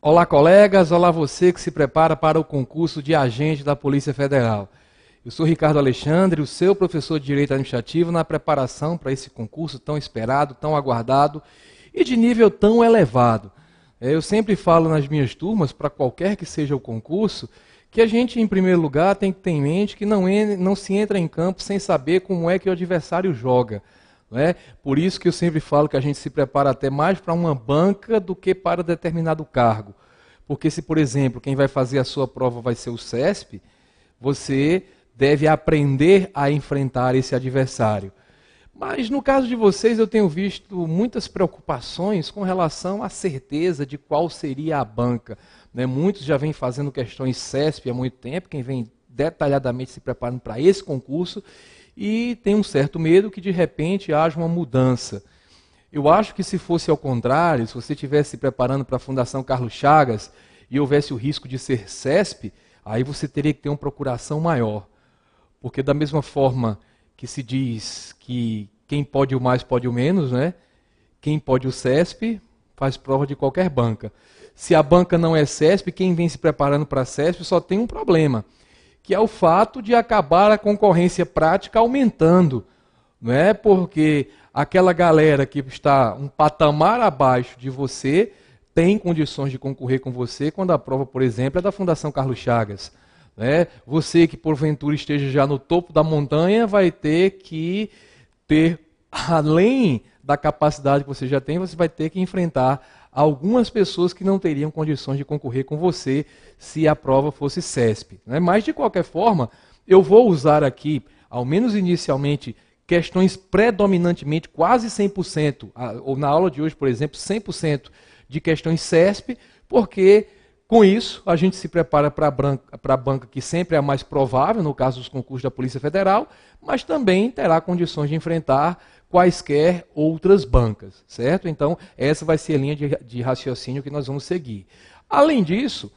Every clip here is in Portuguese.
Olá, colegas. Olá, você que se prepara para o concurso de agente da Polícia Federal. Eu sou Ricardo Alexandre, o seu professor de Direito Administrativo, na preparação para esse concurso tão esperado, tão aguardado e de nível tão elevado. Eu sempre falo nas minhas turmas, para qualquer que seja o concurso, que a gente, em primeiro lugar, tem que ter em mente que não se entra em campo sem saber como é que o adversário joga. Não é? Por isso que eu sempre falo que a gente se prepara até mais para uma banca do que para determinado cargo. Porque se, por exemplo, quem vai fazer a sua prova vai ser o CESP, você deve aprender a enfrentar esse adversário. Mas no caso de vocês, eu tenho visto muitas preocupações com relação à certeza de qual seria a banca. Né? Muitos já vêm fazendo questões CESP há muito tempo, quem vem detalhadamente se preparando para esse concurso, e tem um certo medo que de repente haja uma mudança. Eu acho que se fosse ao contrário, se você estivesse se preparando para a Fundação Carlos Chagas e houvesse o risco de ser CESP, aí você teria que ter uma procuração maior. Porque da mesma forma que se diz que quem pode o mais pode o menos, né? Quem pode o CESP faz prova de qualquer banca. Se a banca não é CESP, quem vem se preparando para a CESP só tem um problema, que é o fato de acabar a concorrência prática aumentando. Não é porque aquela galera que está um patamar abaixo de você tem condições de concorrer com você quando a prova, por exemplo, é da Fundação Carlos Chagas. Né? Você que porventura esteja já no topo da montanha vai ter que ter, além da capacidade que você já tem, você vai ter que enfrentar algumas pessoas que não teriam condições de concorrer com você se a prova fosse CESP. Né? Mas, de qualquer forma, eu vou usar aqui, ao menos inicialmente, questões predominantemente quase 100%, ou na aula de hoje, por exemplo, 100% de questões CESP, porque com isso a gente se prepara para a banca que sempre é a mais provável, no caso dos concursos da Polícia Federal, mas também terá condições de enfrentar quaisquer outras bancas, certo? Então, essa vai ser a linha de raciocínio que nós vamos seguir. Além disso,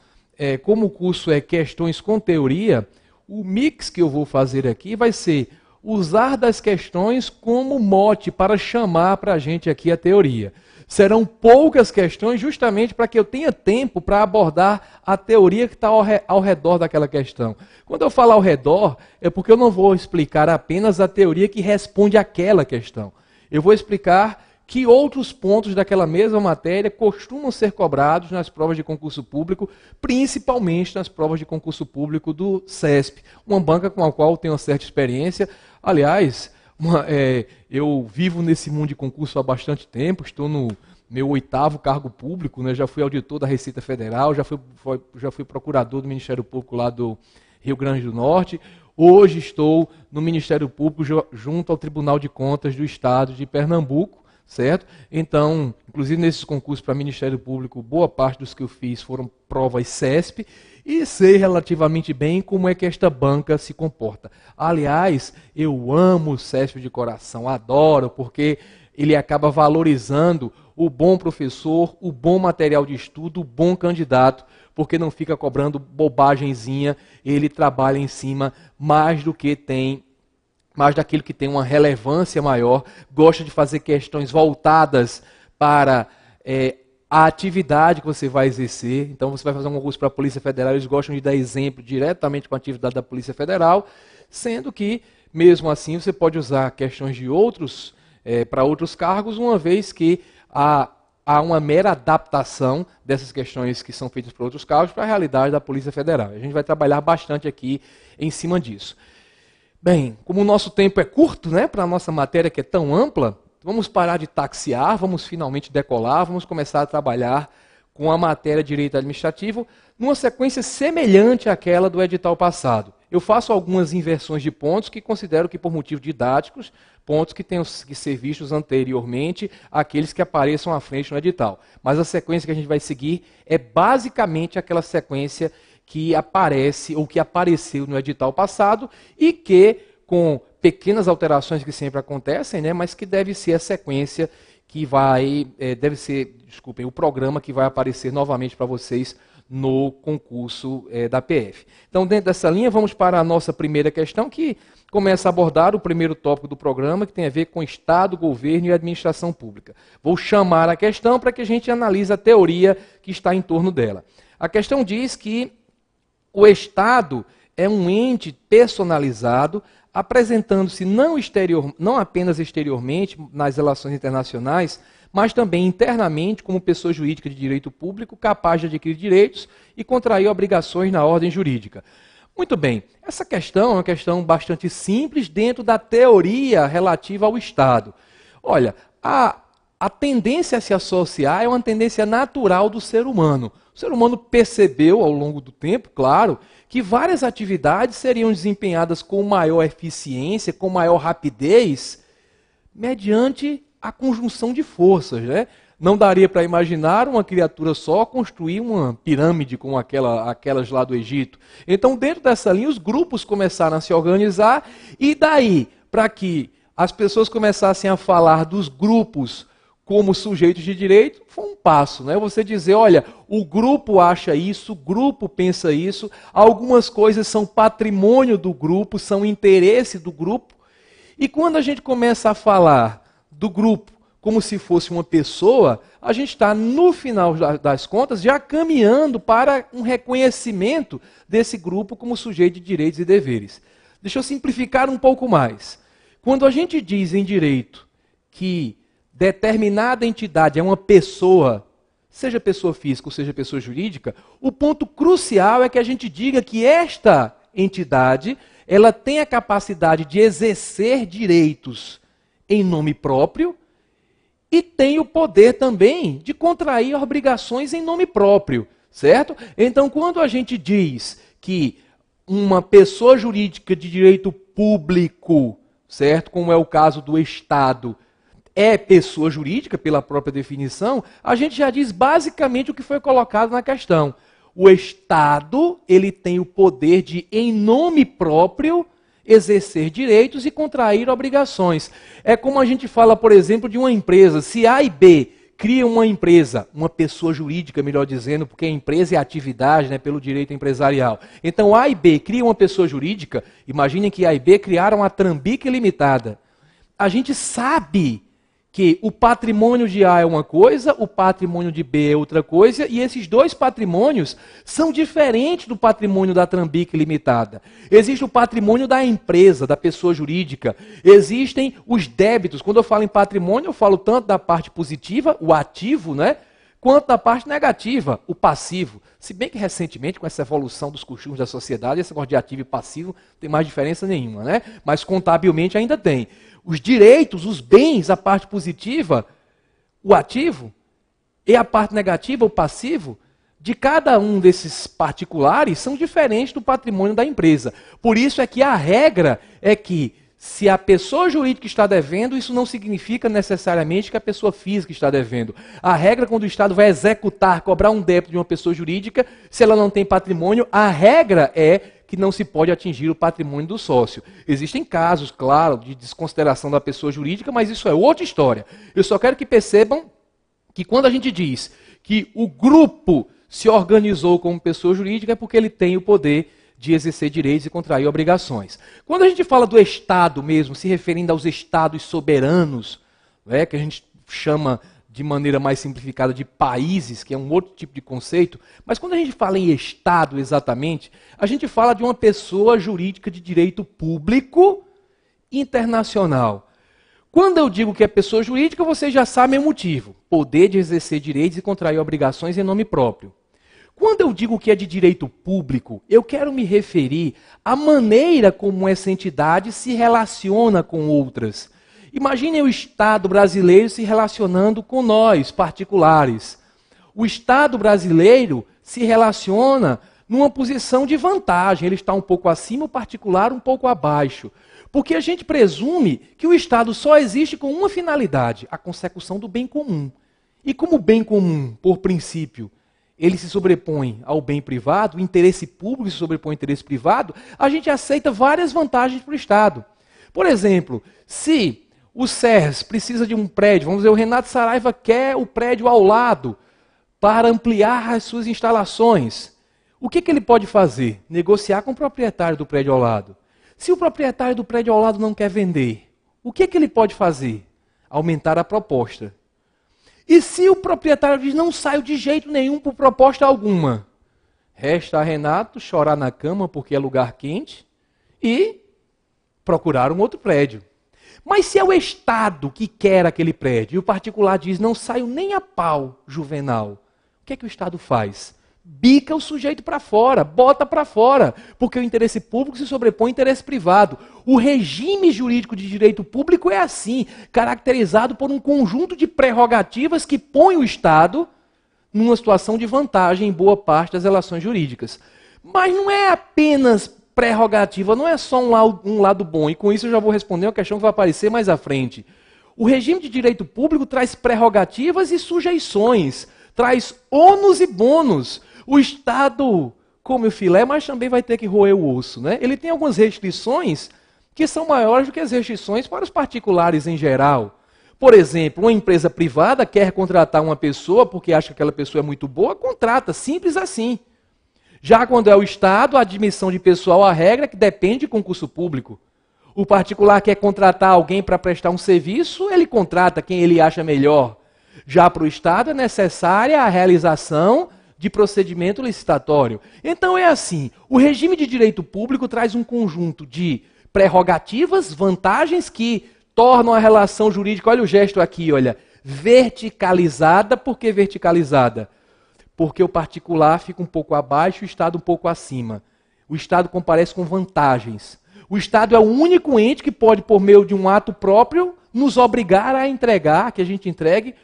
como o curso é questões com teoria, o mix que eu vou fazer aqui vai ser usar das questões como mote para chamar para a gente aqui a teoria. Serão poucas questões justamente para que eu tenha tempo para abordar a teoria que está ao redor daquela questão. Quando eu falo ao redor, é porque eu não vou explicar apenas a teoria que responde àquela questão. Eu vou explicar que outros pontos daquela mesma matéria costumam ser cobrados nas provas de concurso público, principalmente nas provas de concurso público do CESP, uma banca com a qual eu tenho uma certa experiência. Aliás, eu vivo nesse mundo de concurso há bastante tempo, estou no meu 8º cargo público, né? Já fui auditor da Receita Federal, já fui procurador do Ministério Público lá do Rio Grande do Norte. Hoje estou no Ministério Público junto ao Tribunal de Contas do Estado de Pernambuco, certo? Então, inclusive nesses concursos para Ministério Público, boa parte dos que eu fiz foram provas CESP, e sei relativamente bem como é que esta banca se comporta. Aliás, eu amo o CESP de coração, adoro, porque ele acaba valorizando o bom professor, o bom material de estudo, o bom candidato, porque não fica cobrando bobagemzinha, ele trabalha em cima mais daquilo que tem uma relevância maior, gosta de fazer questões voltadas para a atividade que você vai exercer. Então você vai fazer um concurso para a Polícia Federal, eles gostam de dar exemplo diretamente com a atividade da Polícia Federal, sendo que, mesmo assim, você pode usar questões de outros, para outros cargos, uma vez que há uma mera adaptação dessas questões que são feitas para outros cargos para a realidade da Polícia Federal. A gente vai trabalhar bastante aqui em cima disso. Bem, como o nosso tempo é curto, né, para a nossa matéria que é tão ampla, vamos parar de taxiar, vamos finalmente decolar, vamos começar a trabalhar com a matéria de Direito Administrativo numa sequência semelhante àquela do edital passado. Eu faço algumas inversões de pontos que considero que, por motivos didáticos, pontos que tenham que ser vistos anteriormente àqueles que apareçam à frente no edital. Mas a sequência que a gente vai seguir é basicamente aquela sequência que aparece ou que apareceu no edital passado e que, com pequenas alterações que sempre acontecem, né, mas que deve ser a sequência que vai, deve ser, desculpem, o programa que vai aparecer novamente para vocês no concurso da PF. Então, dentro dessa linha, vamos para a nossa primeira questão, que começa a abordar o primeiro tópico do programa, que tem a ver com Estado, governo e administração pública. Vou chamar a questão para que a gente analise a teoria que está em torno dela. A questão diz que o Estado é um ente personalizado, apresentando-se não apenas exteriormente nas relações internacionais, mas também internamente como pessoa jurídica de direito público, capaz de adquirir direitos e contrair obrigações na ordem jurídica. Muito bem, essa questão é uma questão bastante simples dentro da teoria relativa ao Estado. Olha, a tendência a se associar é uma tendência natural do ser humano. O ser humano percebeu ao longo do tempo, claro, que várias atividades seriam desempenhadas com maior eficiência, com maior rapidez, mediante a conjunção de forças, né? Não daria para imaginar uma criatura só construir uma pirâmide como aquelas lá do Egito. Então, dentro dessa linha, os grupos começaram a se organizar, e daí, para que as pessoas começassem a falar dos grupos como sujeitos de direito, foi um passo, né? Você dizer, olha, o grupo acha isso, o grupo pensa isso, algumas coisas são patrimônio do grupo, são interesse do grupo, e quando a gente começa a falar do grupo como se fosse uma pessoa, a gente está, no final das contas, já caminhando para um reconhecimento desse grupo como sujeito de direitos e deveres. Deixa eu simplificar um pouco mais. Quando a gente diz em direito que determinada entidade é uma pessoa, seja pessoa física ou seja pessoa jurídica, o ponto crucial é que a gente diga que esta entidade, ela tem a capacidade de exercer direitos em nome próprio e tem o poder também de contrair obrigações em nome próprio, certo? Então, quando a gente diz que uma pessoa jurídica de direito público, certo? Como é o caso do Estado, é pessoa jurídica pela própria definição, a gente já diz basicamente o que foi colocado na questão. O Estado, ele tem o poder de, em nome próprio, exercer direitos e contrair obrigações. É como a gente fala, por exemplo, de uma empresa. Se A e B criam uma empresa, uma pessoa jurídica, melhor dizendo, porque a empresa é atividade, né, pelo direito empresarial. Então A e B criam uma pessoa jurídica, imaginem que A e B criaram a Trambique Limitada. A gente sabe que o patrimônio de A é uma coisa, o patrimônio de B é outra coisa, e esses dois patrimônios são diferentes do patrimônio da Trambique Limitada. Existe o patrimônio da empresa, da pessoa jurídica, existem os débitos. Quando eu falo em patrimônio, eu falo tanto da parte positiva, o ativo, né, quanto da parte negativa, o passivo. Se bem que recentemente, com essa evolução dos costumes da sociedade, esse negócio de ativo e passivo não tem mais diferença nenhuma, né? Mas contabilmente ainda tem. Os direitos, os bens, a parte positiva, o ativo, e a parte negativa, o passivo, de cada um desses particulares são diferentes do patrimônio da empresa. Por isso é que a regra é que, se a pessoa jurídica está devendo, isso não significa necessariamente que a pessoa física está devendo. A regra, quando o Estado vai executar, cobrar um débito de uma pessoa jurídica, se ela não tem patrimônio, a regra é que não se pode atingir o patrimônio do sócio. Existem casos, claro, de desconsideração da pessoa jurídica, mas isso é outra história. Eu só quero que percebam que quando a gente diz que o grupo se organizou como pessoa jurídica, é porque ele tem o poder de exercer direitos e contrair obrigações. Quando a gente fala do Estado mesmo, se referindo aos Estados soberanos, né, que a gente chama de maneira mais simplificada de países, que é um outro tipo de conceito, mas quando a gente fala em Estado exatamente, a gente fala de uma pessoa jurídica de direito público internacional. Quando eu digo que é pessoa jurídica, vocês já sabem o motivo. Poder de exercer direitos e contrair obrigações em nome próprio. Quando eu digo que é de direito público, eu quero me referir à maneira como essa entidade se relaciona com outras. Imaginem o Estado brasileiro se relacionando com nós, particulares. O Estado brasileiro se relaciona numa posição de vantagem. Ele está um pouco acima, o particular um pouco abaixo. Porque a gente presume que o Estado só existe com uma finalidade, a consecução do bem comum. E como bem comum, por princípio, ele se sobrepõe ao bem privado, o interesse público se sobrepõe ao interesse privado, a gente aceita várias vantagens para o Estado. Por exemplo, se O SERS precisa de um prédio, vamos dizer, o Renato Saraiva quer o prédio ao lado para ampliar as suas instalações. O que ele pode fazer? Negociar com o proprietário do prédio ao lado. Se o proprietário do prédio ao lado não quer vender, o que ele pode fazer? Aumentar a proposta. E se o proprietário diz, não saio de jeito nenhum por proposta alguma? Resta a Renato chorar na cama porque é lugar quente e procurar um outro prédio. Mas se é o Estado que quer aquele prédio e o particular diz, não saio nem a pau, Juvenal, o que é que o Estado faz? Bica o sujeito para fora, bota para fora, porque o interesse público se sobrepõe ao interesse privado. O regime jurídico de direito público é assim, caracterizado por um conjunto de prerrogativas que põe o Estado numa situação de vantagem em boa parte das relações jurídicas. Mas não é apenas prerrogativa, não é só um lado bom, e com isso eu já vou responder uma questão que vai aparecer mais à frente. O regime de direito público traz prerrogativas e sujeições, traz ônus e bônus. O Estado come o filé, mas também vai ter que roer o osso, né? Ele tem algumas restrições que são maiores do que as restrições para os particulares em geral. Por exemplo, uma empresa privada quer contratar uma pessoa porque acha que aquela pessoa é muito boa, contrata, simples assim. Já quando é o Estado, a admissão de pessoal, a regra é que depende de concurso público. O particular quer contratar alguém para prestar um serviço, ele contrata quem ele acha melhor. Já para o Estado é necessária a realização de procedimento licitatório. Então é assim, o regime de direito público traz um conjunto de prerrogativas, vantagens que tornam a relação jurídica, olha o gesto aqui, olha, verticalizada. Por que verticalizada? Porque o particular fica um pouco abaixo e o Estado um pouco acima. O Estado comparece com vantagens. O Estado é o único ente que pode, por meio de um ato próprio, nos obrigar a entregar, que a gente entregue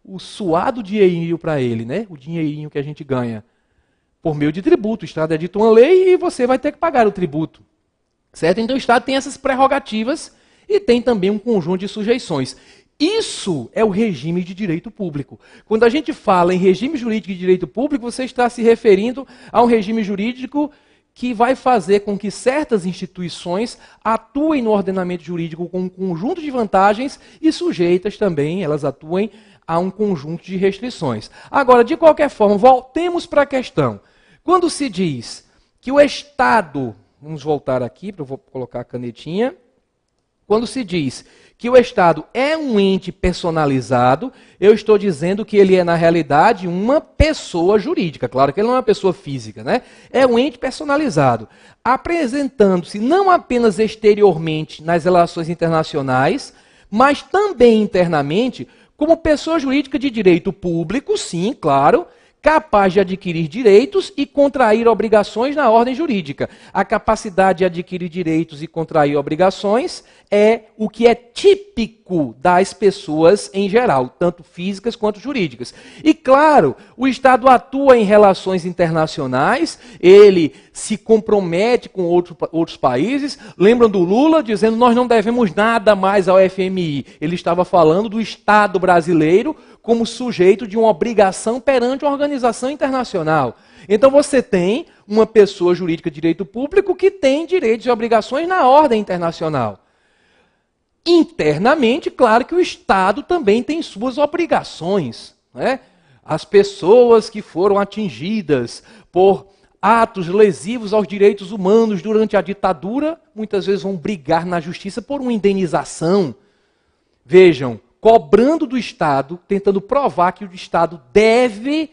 o suado dinheirinho para ele, né? O dinheirinho que a gente ganha. Por meio de tributo. O Estado edita uma lei e você vai ter que pagar o tributo. Certo? Então o Estado tem essas prerrogativas e tem também um conjunto de sujeições. Isso é o regime de direito público. Quando a gente fala em regime jurídico de direito público, você está se referindo a um regime jurídico que vai fazer com que certas instituições atuem no ordenamento jurídico com um conjunto de vantagens e sujeitas também, elas atuem a um conjunto de restrições. Agora, de qualquer forma, voltemos para a questão. Quando se diz que o Estado, vamos voltar aqui, eu vou colocar a canetinha. Quando se diz que o Estado é um ente personalizado, eu estou dizendo que ele é, na realidade, uma pessoa jurídica. Claro que ele não é uma pessoa física, né? É um ente personalizado, apresentando-se não apenas exteriormente nas relações internacionais, mas também internamente como pessoa jurídica de direito público, sim, claro, capaz de adquirir direitos e contrair obrigações na ordem jurídica. A capacidade de adquirir direitos e contrair obrigações é o que é típico das pessoas em geral, tanto físicas quanto jurídicas. E claro, o Estado atua em relações internacionais, ele se compromete com outros países. Lembram do Lula dizendo nós não devemos nada mais ao FMI. Ele estava falando do Estado brasileiro como sujeito de uma obrigação perante uma organização internacional. Então você tem uma pessoa jurídica de direito público que tem direitos e obrigações na ordem internacional. Internamente, claro que o Estado também tem suas obrigações, né? As pessoas que foram atingidas por atos lesivos aos direitos humanos durante a ditadura, muitas vezes vão brigar na justiça por uma indenização. Vejam, cobrando do Estado, tentando provar que o Estado deve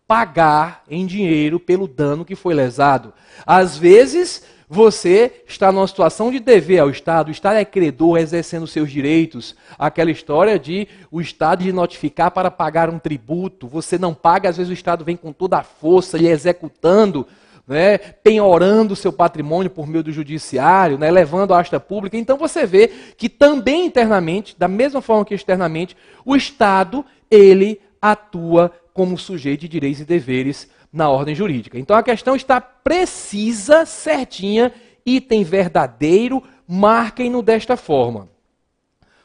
pagar em dinheiro pelo dano que foi lesado. Às vezes, você está numa situação de dever ao Estado, o Estado é credor exercendo seus direitos. Aquela história de o Estado de notificar para pagar um tributo, você não paga, às vezes o Estado vem com toda a força lhe executando, né, penhorando o seu patrimônio por meio do judiciário, né, levando a asta pública. Então você vê que também internamente, da mesma forma que externamente, o Estado, ele atua como sujeito de direitos e deveres na ordem jurídica. Então a questão está precisa, certinha, item verdadeiro, marquem-no desta forma.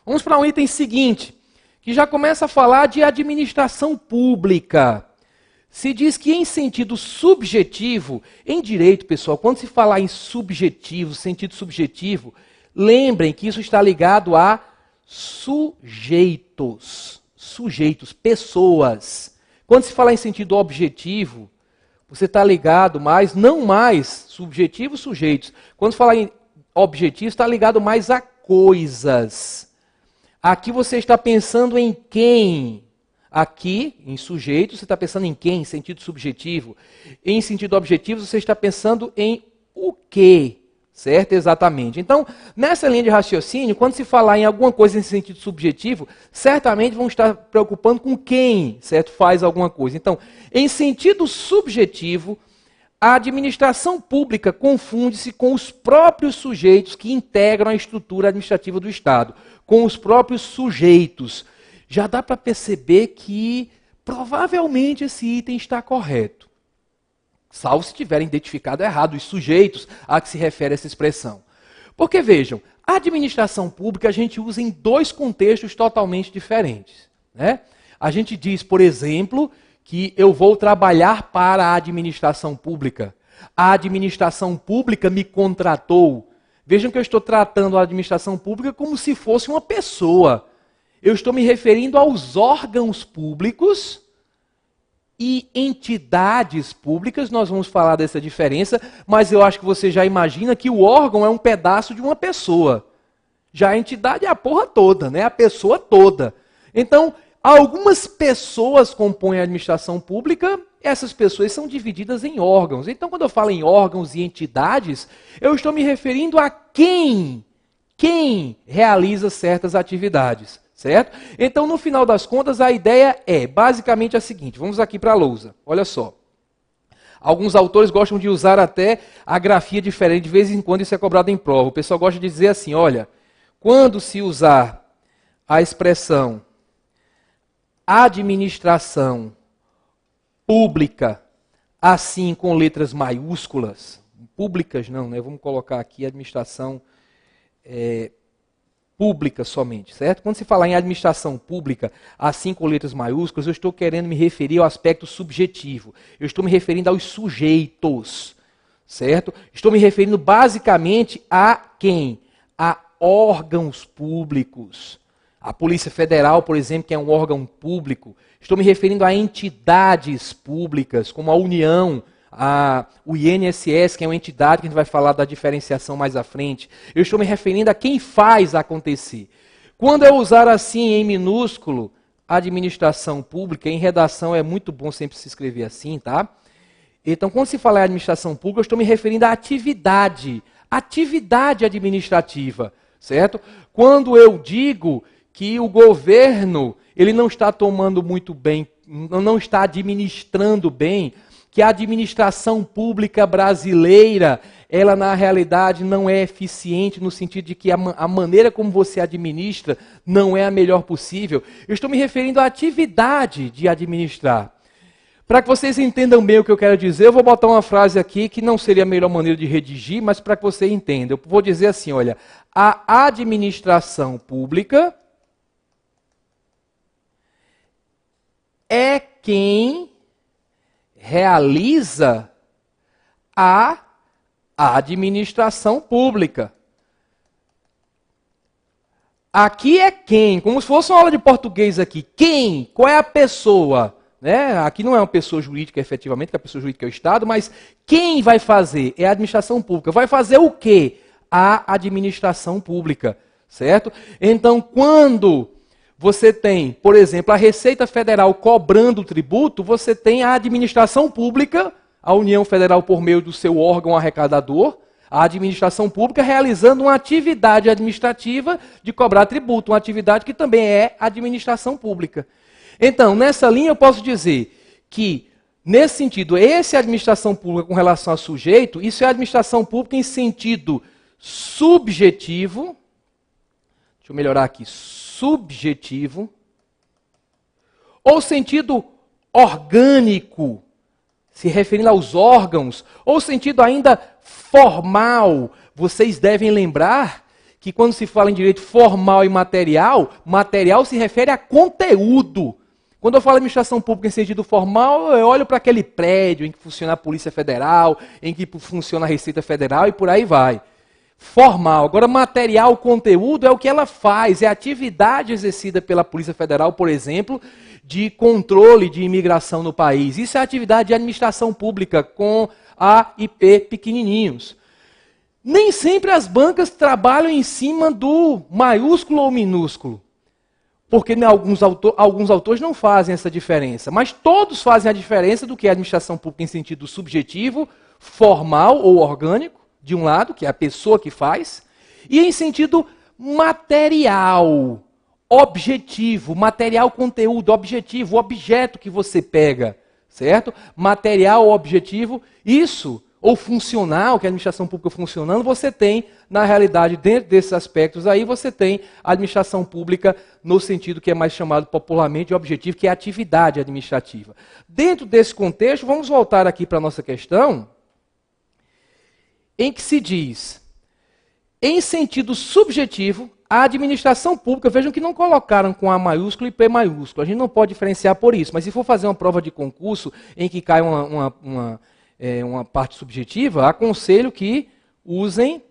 Vamos para um item seguinte, que já começa a falar de administração pública. Se diz que em sentido subjetivo, em direito, pessoal, quando se falar em subjetivo, sentido subjetivo, Lembrem que isso está ligado a sujeitos. Sujeitos, pessoas. Quando se fala em sentido objetivo, você está ligado mais, não mais subjetivo, sujeitos. Quando se fala em objetivo, está ligado mais a coisas. Aqui você está pensando em quem? Aqui, em sujeito, você está pensando em quem? Em sentido subjetivo. Em sentido objetivo, você está pensando em o quê? Certo? Exatamente. Então, nessa linha de raciocínio, quando se falar em alguma coisa em sentido subjetivo, certamente vão estar preocupando com quem, certo? Faz alguma coisa. Então, em sentido subjetivo, a administração pública confunde-se com os próprios sujeitos que integram a estrutura administrativa do Estado, com os próprios sujeitos. Já dá para perceber que provavelmente esse item está correto, salvo se tiverem identificado errado os sujeitos a que se refere essa expressão. Porque vejam, a administração pública a gente usa em dois contextos totalmente diferentes, né? A gente diz, por exemplo, que eu vou trabalhar para a administração pública. A administração pública me contratou. Vejam que eu estou tratando a administração pública como se fosse uma pessoa. Eu estou me referindo aos órgãos públicos e entidades públicas. Nós vamos falar dessa diferença, mas eu acho que você já imagina que o órgão é um pedaço de uma pessoa. Já a entidade é a porra toda, né? A pessoa toda. Então, algumas pessoas compõem a administração pública, essas pessoas são divididas em órgãos. Então, quando eu falo em órgãos e entidades, eu estou me referindo a quem realiza certas atividades. Certo? Então, no final das contas, a ideia é basicamente a seguinte. Vamos aqui para a lousa. Olha só. Alguns autores gostam de usar até a grafia diferente. De vez em quando isso é cobrado em prova. O pessoal gosta de dizer assim, olha, quando se usar a expressão administração pública, assim com letras maiúsculas, públicas não, né? Vamos colocar aqui administração pública somente, certo? Quando se falar em administração pública, assim com letras maiúsculas, eu estou querendo me referir ao aspecto subjetivo. Eu estou me referindo aos sujeitos, certo? Estou me referindo basicamente a quem? A órgãos públicos. A Polícia Federal, por exemplo, que é um órgão público. Estou me referindo a entidades públicas, como a União, o INSS, que é uma entidade que a gente vai falar da diferenciação mais à frente. Eu estou me referindo a quem faz acontecer. Quando eu usar assim em minúsculo, administração pública, em redação é muito bom sempre se escrever assim, tá? Então, quando se fala em administração pública, eu estou me referindo à atividade administrativa, certo? Quando eu digo que o governo ele não está tomando muito bem, não está administrando bem, que a administração pública brasileira, ela na realidade não é eficiente no sentido de que a maneira como você administra não é a melhor possível. Eu estou me referindo à atividade de administrar. Para que vocês entendam bem o que eu quero dizer, eu vou botar uma frase aqui que não seria a melhor maneira de redigir, mas para que você entenda. Eu vou dizer assim, olha, a administração pública é quem realiza a administração pública. Aqui é quem, como se fosse uma aula de português aqui. Quem? Qual é a pessoa? Né? Aqui não é uma pessoa jurídica efetivamente, que a pessoa jurídica é o Estado, mas quem vai fazer? É a administração pública. Vai fazer o quê? A administração pública, certo? Então, quando você tem, por exemplo, a Receita Federal cobrando o tributo, você tem a administração pública, a União Federal por meio do seu órgão arrecadador, a administração pública realizando uma atividade administrativa de cobrar tributo, uma atividade que também é administração pública. Então, nessa linha eu posso dizer que, nesse sentido, essa é a administração pública com relação a sujeito, isso é a administração pública em sentido subjetivo, deixa eu melhorar aqui, subjetivo, ou sentido orgânico, se referindo aos órgãos, ou sentido ainda formal. Vocês devem lembrar que quando se fala em direito formal e material, material se refere a conteúdo. Quando eu falo administração pública em sentido formal, eu olho para aquele prédio em que funciona a Polícia Federal, em que funciona a Receita Federal e por aí vai. formal. Agora, material, conteúdo é o que ela faz, é a atividade exercida pela Polícia Federal, por exemplo, de controle de imigração no país. Isso é atividade de administração pública com A e P pequenininhos. Nem sempre as bancas trabalham em cima do maiúsculo ou minúsculo, porque alguns autores não fazem essa diferença, mas todos fazem a diferença do que é administração pública em sentido subjetivo, formal ou orgânico, de um lado, que é a pessoa que faz, e em sentido material, objetivo, material, conteúdo, objetivo, o objeto que você pega, certo? Material, objetivo, isso, ou funcional, que é a administração pública funcionando, você tem, na realidade, dentro desses aspectos aí, você tem a administração pública no sentido que é mais chamado popularmente de objetivo, que é a atividade administrativa. Dentro desse contexto, vamos voltar aqui para a nossa questão, em que se diz, em sentido subjetivo, a administração pública, vejam que não colocaram com A maiúsculo e P maiúsculo, a gente não pode diferenciar por isso, mas se for fazer uma prova de concurso em que cai uma parte subjetiva, aconselho que usem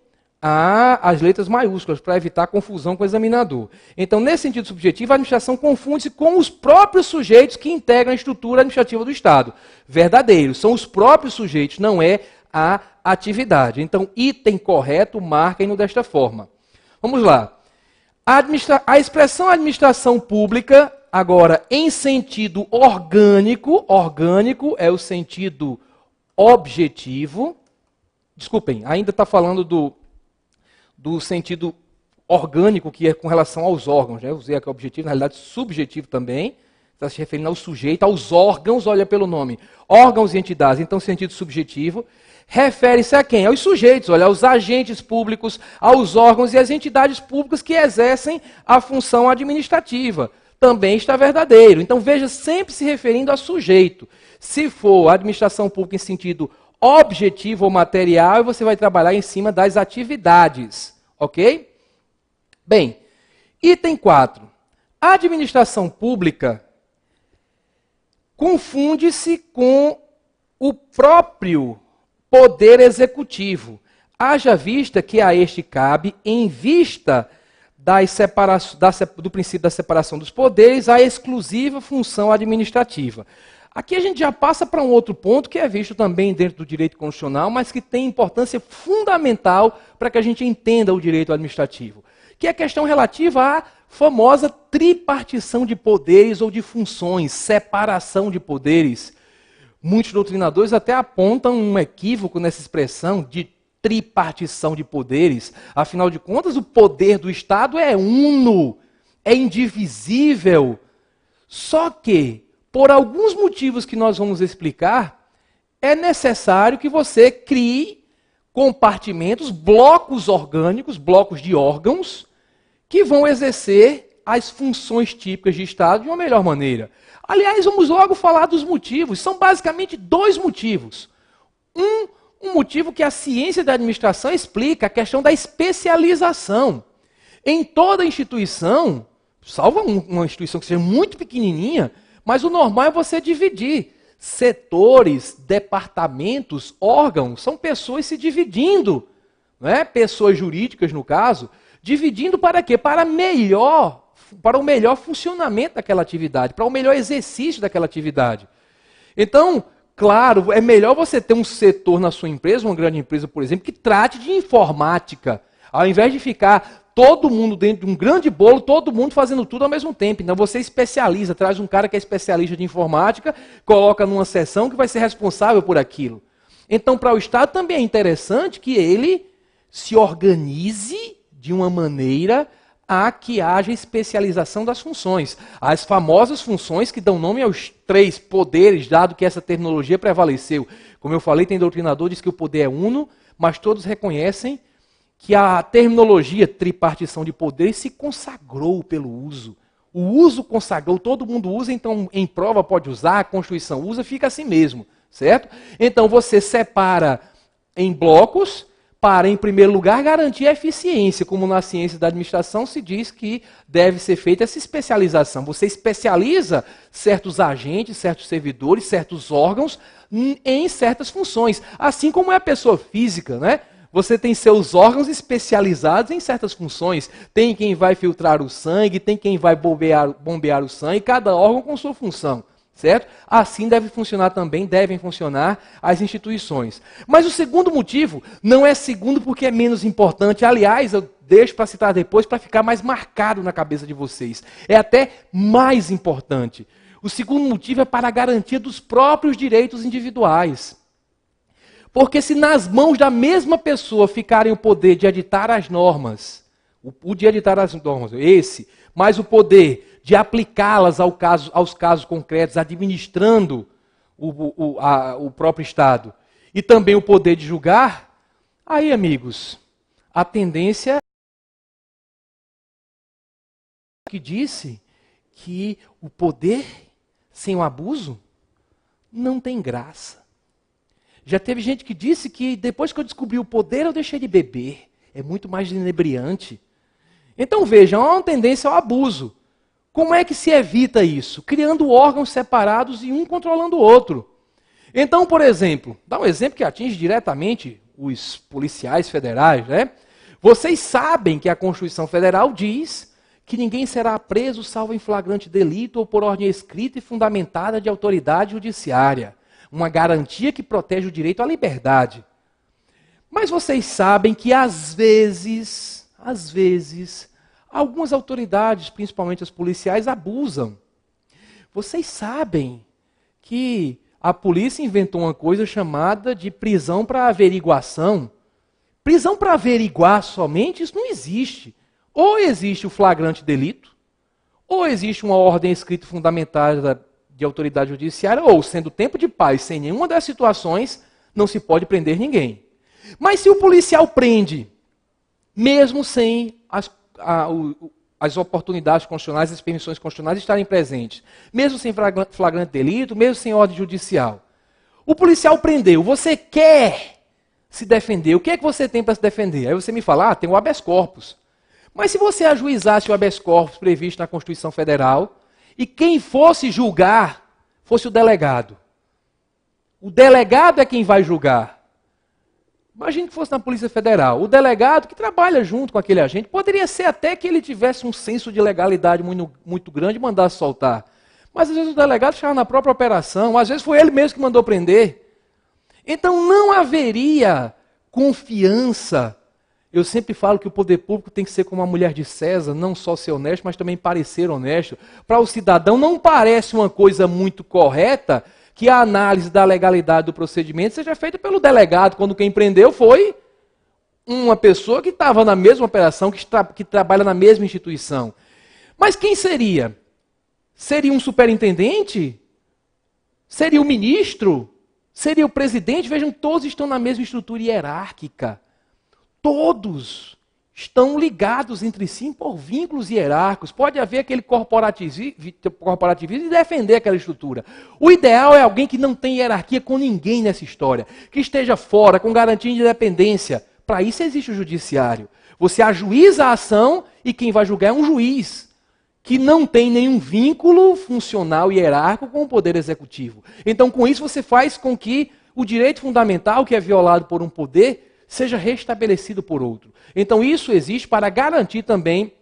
as letras maiúsculas para evitar confusão com o examinador. Então, nesse sentido subjetivo, a administração confunde-se com os próprios sujeitos que integram a estrutura administrativa do Estado. Verdadeiros, são os próprios sujeitos, não é a atividade. Então, item correto, marquem-no desta forma. Vamos lá. A expressão administração pública, agora, em sentido orgânico, orgânico é o sentido objetivo. Desculpem, ainda está falando do sentido orgânico, que é com relação aos órgãos. Né? Eu usei aqui o objetivo, na realidade subjetivo também. Está se referindo ao sujeito, aos órgãos, olha pelo nome. Órgãos e entidades, então sentido subjetivo. Refere-se a quem? Aos sujeitos, olha, aos agentes públicos, aos órgãos e às entidades públicas que exercem a função administrativa. Também está verdadeiro. Então veja, sempre se referindo a sujeito. Se for administração pública em sentido objetivo ou material, você vai trabalhar em cima das atividades. Ok? Bem, item 4. A administração pública confunde-se com o próprio poder executivo. Haja vista que a este cabe, em vista do princípio da separação dos poderes, a exclusiva função administrativa. Aqui a gente já passa para um outro ponto que é visto também dentro do direito constitucional, mas que tem importância fundamental para que a gente entenda o direito administrativo, que é a questão relativa à famosa tripartição de poderes ou de funções, separação de poderes. Muitos doutrinadores até apontam um equívoco nessa expressão de tripartição de poderes. Afinal de contas, o poder do Estado é uno, é indivisível. Só que, por alguns motivos que nós vamos explicar, é necessário que você crie compartimentos, blocos orgânicos, blocos de órgãos, que vão exercer as funções típicas de Estado de uma melhor maneira. Aliás, vamos logo falar dos motivos. São basicamente dois motivos. Um motivo que a ciência da administração explica, a questão da especialização. Em toda instituição, salvo uma instituição que seja muito pequenininha, mas o normal é você dividir setores, departamentos, órgãos, são pessoas se dividindo, não é? Pessoas jurídicas, no caso, dividindo para quê? Para o melhor funcionamento daquela atividade, para o melhor exercício daquela atividade. Então, claro, é melhor você ter um setor na sua empresa, uma grande empresa, por exemplo, que trate de informática, ao invés de ficar todo mundo dentro de um grande bolo, todo mundo fazendo tudo ao mesmo tempo. Então você especializa, traz um cara que é especialista de informática, coloca numa seção que vai ser responsável por aquilo. Então, para o Estado também é interessante que ele se organize de uma maneira a que haja especialização das funções. As famosas funções que dão nome aos 3 poderes, dado que essa terminologia prevaleceu. Como eu falei, tem doutrinador que diz que o poder é uno, mas todos reconhecem que a terminologia tripartição de poderes se consagrou pelo uso. O uso consagrou, todo mundo usa, então em prova pode usar, a Constituição usa, fica assim mesmo, certo? Então você separa em blocos, para, em primeiro lugar, garantir a eficiência, como na ciência da administração se diz que deve ser feita essa especialização. Você especializa certos agentes, certos servidores, certos órgãos em certas funções. Assim como é a pessoa física, né? Você tem seus órgãos especializados em certas funções. Tem quem vai filtrar o sangue, tem quem vai bombear o sangue, cada órgão com sua função, certo? Assim devem funcionar as instituições. Mas o segundo motivo não é segundo porque é menos importante. Aliás, eu deixo para citar depois para ficar mais marcado na cabeça de vocês. É até mais importante. O segundo motivo é para a garantia dos próprios direitos individuais. Porque se nas mãos da mesma pessoa ficarem o poder de editar as normas, o de editar as normas, mas o poder de aplicá-las aos casos concretos, administrando o próprio Estado, e também o poder de julgar, aí, amigos, a tendência que disse que o poder sem o abuso não tem graça. Já teve gente que disse que depois que eu descobri o poder, eu deixei de beber. É muito mais inebriante. Então vejam, há uma tendência ao abuso. Como é que se evita isso? Criando órgãos separados e um controlando o outro. Então, por exemplo, dá um exemplo que atinge diretamente os policiais federais, né? Vocês sabem que a Constituição Federal diz que ninguém será preso salvo em flagrante delito ou por ordem escrita e fundamentada de autoridade judiciária. Uma garantia que protege o direito à liberdade. Mas vocês sabem que às vezes, algumas autoridades, principalmente as policiais, abusam. Vocês sabem que a polícia inventou uma coisa chamada de prisão para averiguação. Prisão para averiguar somente, isso não existe. Ou existe o flagrante delito, ou existe uma ordem escrita fundamentada de autoridade judiciária, ou, sendo tempo de paz, sem nenhuma das situações, não se pode prender ninguém. Mas se o policial prende, mesmo sem as oportunidades constitucionais, as permissões constitucionais estarem presentes, mesmo sem flagrante delito, mesmo sem ordem judicial, o policial prendeu, você quer se defender, o que é que você tem para se defender? Aí você me fala, tem o habeas corpus. Mas se você ajuizasse o habeas corpus previsto na Constituição Federal, e quem fosse julgar fosse o delegado. O delegado é quem vai julgar. Imagine que fosse na Polícia Federal. O delegado, que trabalha junto com aquele agente, poderia ser até que ele tivesse um senso de legalidade muito grande e mandasse soltar. Mas às vezes o delegado estava na própria operação, às vezes foi ele mesmo que mandou prender. Então não haveria confiança. Eu sempre falo que o poder público tem que ser como a mulher de César, não só ser honesto, mas também parecer honesto. Para o cidadão não parece uma coisa muito correta que a análise da legalidade do procedimento seja feita pelo delegado, quando quem prendeu foi uma pessoa que estava na mesma operação, que trabalha na mesma instituição. Mas quem seria? Seria um superintendente? Seria o ministro? Seria o presidente? Vejam, todos estão na mesma estrutura hierárquica. Todos estão ligados entre si por vínculos hierárquicos. Pode haver aquele corporativismo e defender aquela estrutura. O ideal é alguém que não tem hierarquia com ninguém nessa história, que esteja fora, com garantia de independência. Para isso existe o judiciário. Você ajuiza a ação e quem vai julgar é um juiz, que não tem nenhum vínculo funcional e hierárquico com o poder executivo. Então, com isso, você faz com que o direito fundamental, que é violado por um poder, seja restabelecido por outro. Então, isso existe para garantir também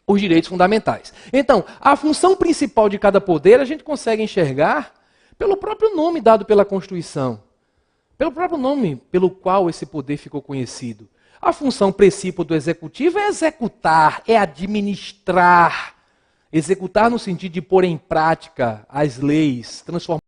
os direitos fundamentais. Então, a função principal de cada poder a gente consegue enxergar pelo próprio nome dado pela Constituição. Pelo próprio nome pelo qual esse poder ficou conhecido. A função principal do executivo é executar, é administrar. Executar no sentido de pôr em prática as leis, transformar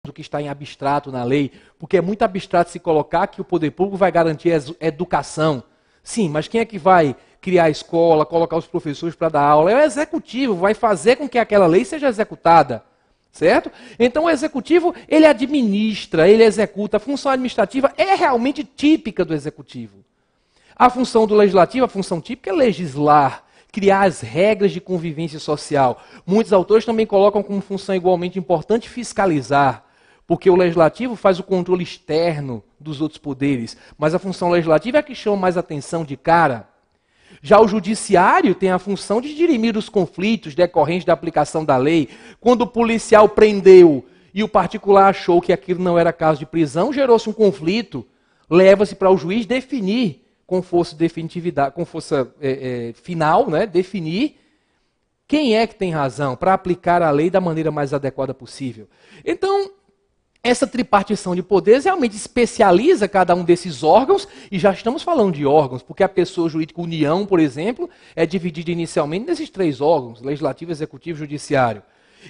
o que está em abstrato na lei, porque é muito abstrato se colocar que o poder público vai garantir a educação. Sim, mas quem é que vai criar a escola, colocar os professores para dar aula? É o executivo, vai fazer com que aquela lei seja executada. Certo? Então o executivo, ele administra, ele executa. A função administrativa é realmente típica do executivo. A função do legislativo, a função típica é legislar, criar as regras de convivência social. Muitos autores também colocam como função igualmente importante fiscalizar, porque o legislativo faz o controle externo dos outros poderes, mas a função legislativa é a que chama mais atenção de cara. Já o judiciário tem a função de dirimir os conflitos decorrentes da aplicação da lei. Quando o policial prendeu e o particular achou que aquilo não era caso de prisão, gerou-se um conflito. leva-se para o juiz definir com força definitividade, com força final, né, definir quem é que tem razão para aplicar a lei da maneira mais adequada possível. Então, essa tripartição de poderes realmente especializa cada um desses órgãos, e já estamos falando de órgãos, porque a pessoa jurídica União, por exemplo, é dividida inicialmente nesses 3 órgãos, legislativo, executivo e judiciário.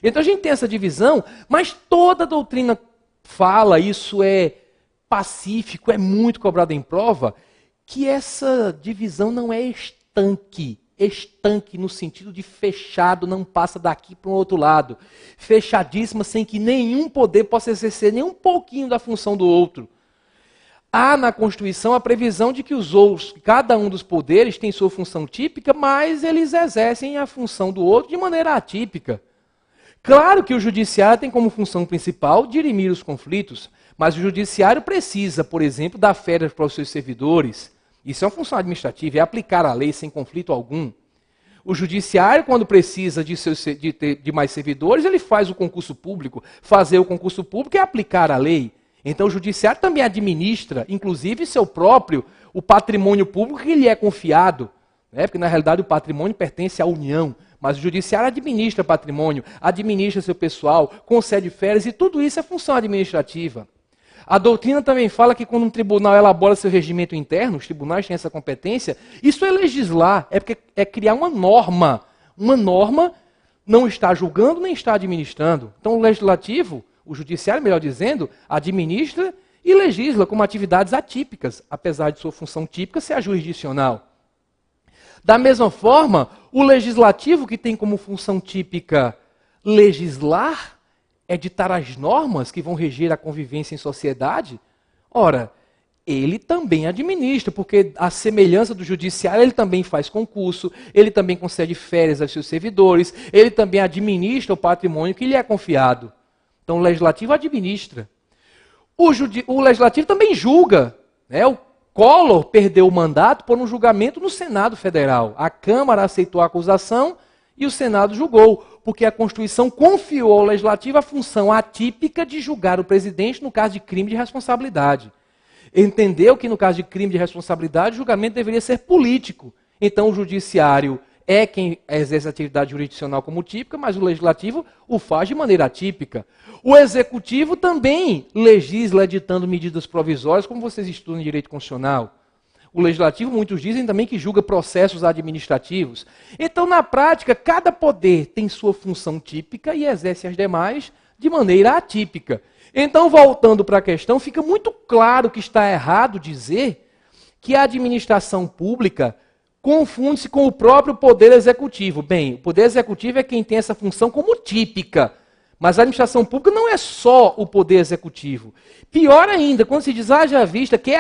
Então a gente tem essa divisão, mas toda a doutrina fala, isso é pacífico, é muito cobrado em prova, que essa divisão não é estanque no sentido de fechado, não passa daqui para o outro lado. Fechadíssima, sem que nenhum poder possa exercer nem um pouquinho da função do outro. Há na Constituição a previsão de que os outros, cada um dos poderes tem sua função típica, mas eles exercem a função do outro de maneira atípica. Claro que o judiciário tem como função principal dirimir os conflitos, mas o judiciário precisa, por exemplo, dar férias para os seus servidores. Isso é uma função administrativa, é aplicar a lei sem conflito algum. O judiciário, quando precisa de mais servidores, ele faz o concurso público. Fazer o concurso público é aplicar a lei. Então o judiciário também administra, inclusive o patrimônio público que lhe é confiado. Né? Porque na realidade o patrimônio pertence à União. Mas o judiciário administra patrimônio, administra seu pessoal, concede férias e tudo isso é função administrativa. A doutrina também fala que quando um tribunal elabora seu regimento interno, os tribunais têm essa competência, isso é legislar, é criar uma norma. Uma norma não está julgando nem está administrando. Então o legislativo, o judiciário, melhor dizendo, administra e legisla como atividades atípicas, apesar de sua função típica ser a jurisdicional. Da mesma forma, o legislativo, que tem como função típica legislar, editar as normas que vão reger a convivência em sociedade, ora, ele também administra, porque a semelhança do judiciário, ele também faz concurso, ele também concede férias aos seus servidores, ele também administra o patrimônio que lhe é confiado. Então o legislativo administra. O legislativo também julga, né? O Collor perdeu o mandato por um julgamento no Senado Federal. A Câmara aceitou a acusação e o Senado julgou, porque a Constituição confiou ao Legislativo a função atípica de julgar o presidente no caso de crime de responsabilidade. Entendeu que no caso de crime de responsabilidade o julgamento deveria ser político. Então o Judiciário é quem exerce a atividade jurisdicional como típica, mas o Legislativo o faz de maneira atípica. O Executivo também legisla editando medidas provisórias, como vocês estudam em direito constitucional. O Legislativo, muitos dizem também que julga processos administrativos. Então, na prática, cada poder tem sua função típica e exerce as demais de maneira atípica. Então, voltando para a questão, fica muito claro que está errado dizer que a administração pública confunde-se com o próprio poder executivo. Bem, o poder executivo é quem tem essa função como típica. Mas a administração pública não é só o poder executivo. Pior ainda, quando se diz, haja vista que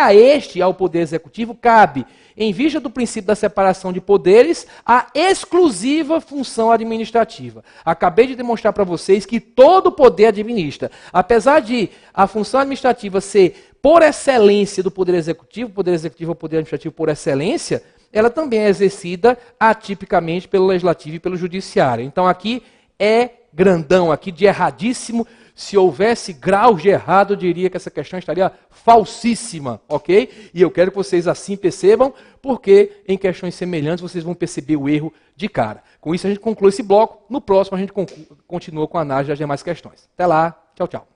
ao poder executivo, cabe, em vista do princípio da separação de poderes, a exclusiva função administrativa. Acabei de demonstrar para vocês que todo poder administra. Apesar de a função administrativa ser, por excelência, do poder executivo é o poder administrativo por excelência, ela também é exercida atipicamente pelo legislativo e pelo judiciário. Então aqui é grandão, aqui de erradíssimo. Se houvesse graus de errado, eu diria que essa questão estaria falsíssima, ok? E eu quero que vocês assim percebam, porque em questões semelhantes vocês vão perceber o erro de cara. Com isso a gente conclui esse bloco. No próximo a gente continua com a análise das demais questões. Até lá, tchau, tchau.